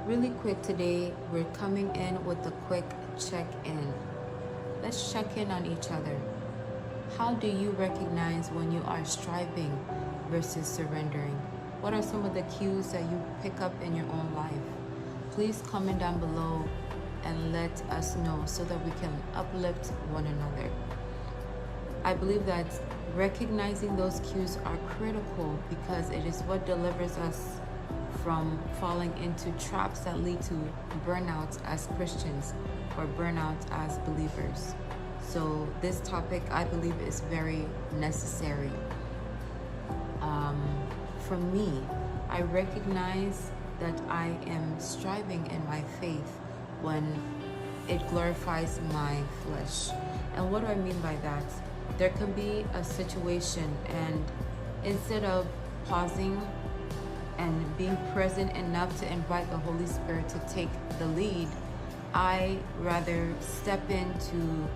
Really quick today, we're coming in with a quick check-in. Let's check in on each other. How do you recognize when you are striving versus surrendering? What are some of the cues that you pick up in your own life? Please comment down below and let us know so that we can uplift one another. I believe that recognizing those cues are critical because it is what delivers us from falling into traps that lead to burnout as Christians or burnout as believers. So this topic, I believe, is very necessary. For me, I recognize that I am striving in my faith when it glorifies my flesh. And what do I mean by that? There can be a situation, and instead of pausing and being present enough to invite the Holy Spirit to take the lead, I rather step into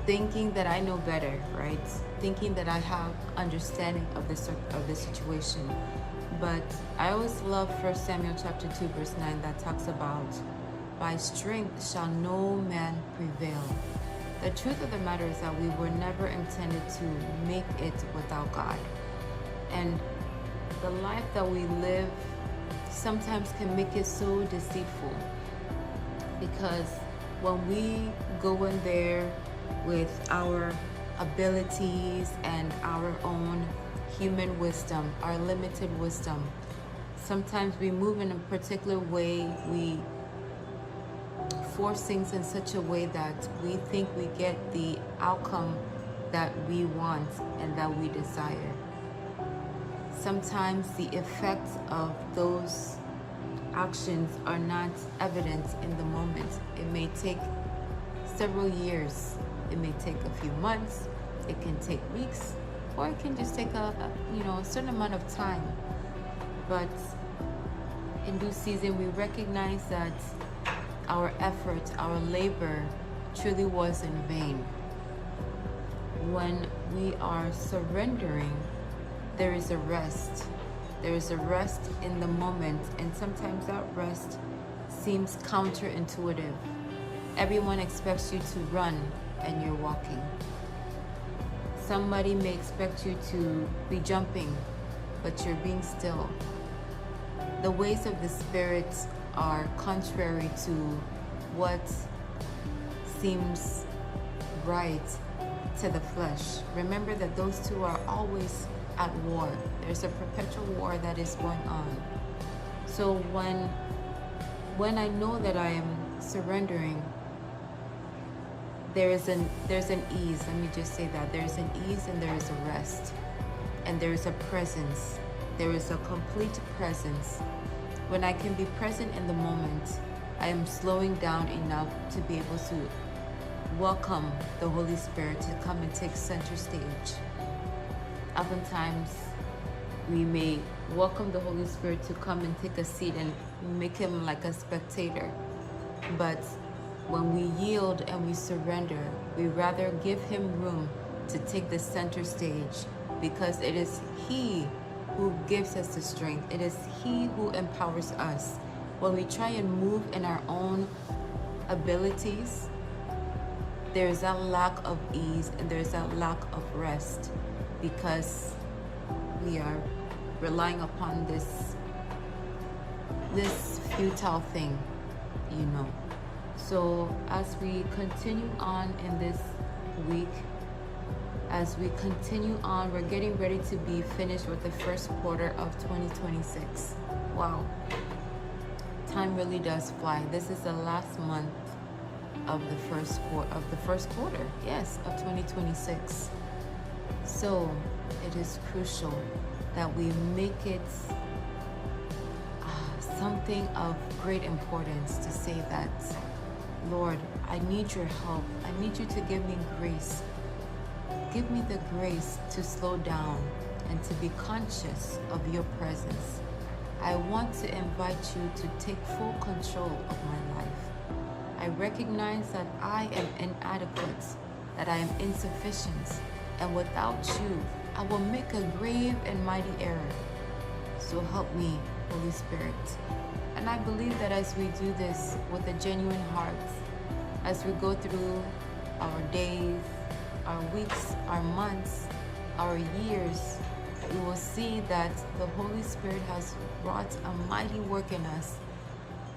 thinking that I know better, right? Thinking that I have understanding of the situation. But I always love 1 Samuel chapter 2 verse 9 that talks about, by strength shall no man prevail. The truth of the matter is that we were never intended to make it without God. And the life that we live sometimes can make it so deceitful, because when we go in there with our abilities and our own human wisdom, our limited wisdom, sometimes we move in a particular way, we force things in such a way that we think we get the outcome that we want and that we desire. Sometimes the effects of those actions are not evident in the moment. It may take several years. It may take a few months. It can take weeks, or it can just take a certain amount of time. But in due season, we recognize that our effort, our labor truly was in vain. When we are surrendering, there is a rest. There is a rest in the moment, and sometimes that rest seems counterintuitive. Everyone expects you to run and you're walking. Somebody may expect you to be jumping, but you're being still. The ways of the Spirit are contrary to what seems right to the flesh. Remember that those two are always at war. There's a perpetual war that is going on. So when I know that I am surrendering, there's an ease. Let me just say that there's an ease and there is a rest, and there is a presence. There is a complete presence. When I can be present in the moment, I am slowing down enough to be able to welcome the Holy Spirit to come and take center stage. Oftentimes, we may welcome the Holy Spirit to come and take a seat and make him like a spectator. But when we yield and we surrender, we rather give him room to take the center stage, because it is he who gives us the strength. It is he who empowers us. When we try and move in our own abilities, there's that lack of ease and there's that lack of rest, because we are relying upon this futile thing, So as we continue on in this week, as we continue on, we're getting ready to be finished with the first quarter of 2026. Wow, time really does fly. This is the last month of the first quarter, yes, of 2026. So it is crucial that we make it something of great importance to say that, Lord, I need your help. I need you to give me grace. Give me the grace to slow down and to be conscious of your presence. I want to invite you to take full control of my life. I recognize that I am inadequate, that I am insufficient, and without you, I will make a grave and mighty error. So help me, Holy Spirit. And I believe that as we do this with a genuine heart, as we go through our days, our weeks, our months, our years, we will see that the Holy Spirit has wrought a mighty work in us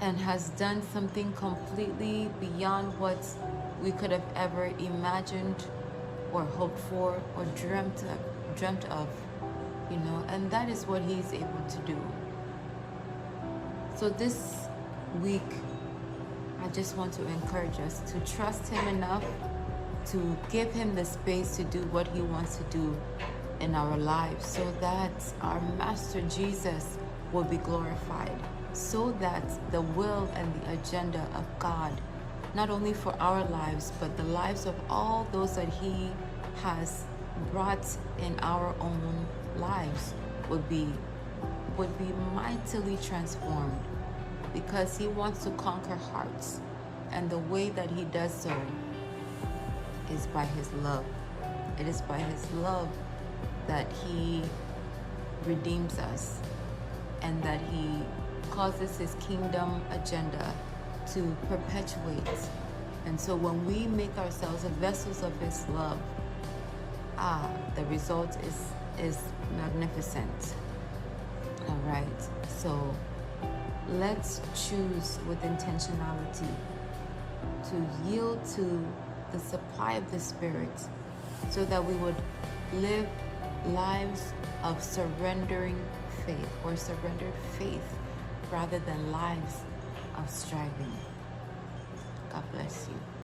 and has done something completely beyond what we could have ever imagined or hoped for or dreamt of, and that is what He's able to do. So this week, I just want to encourage us to trust Him enough to give Him the space to do what He wants to do in our lives, so that our Master Jesus will be glorified, so that the will and the agenda of God, not only for our lives, but the lives of all those that He has brought in our own lives, would be mightily transformed, because He wants to conquer hearts, and the way that He does so is by His love. It is by His love that He redeems us, and that He causes His kingdom agenda to perpetuate. And so when we make ourselves vessels of His love, the result is magnificent. All right, so let's choose with intentionality to yield to the supply of the Spirit, so that we would live lives of surrendered faith, rather than lives of striving. God bless you.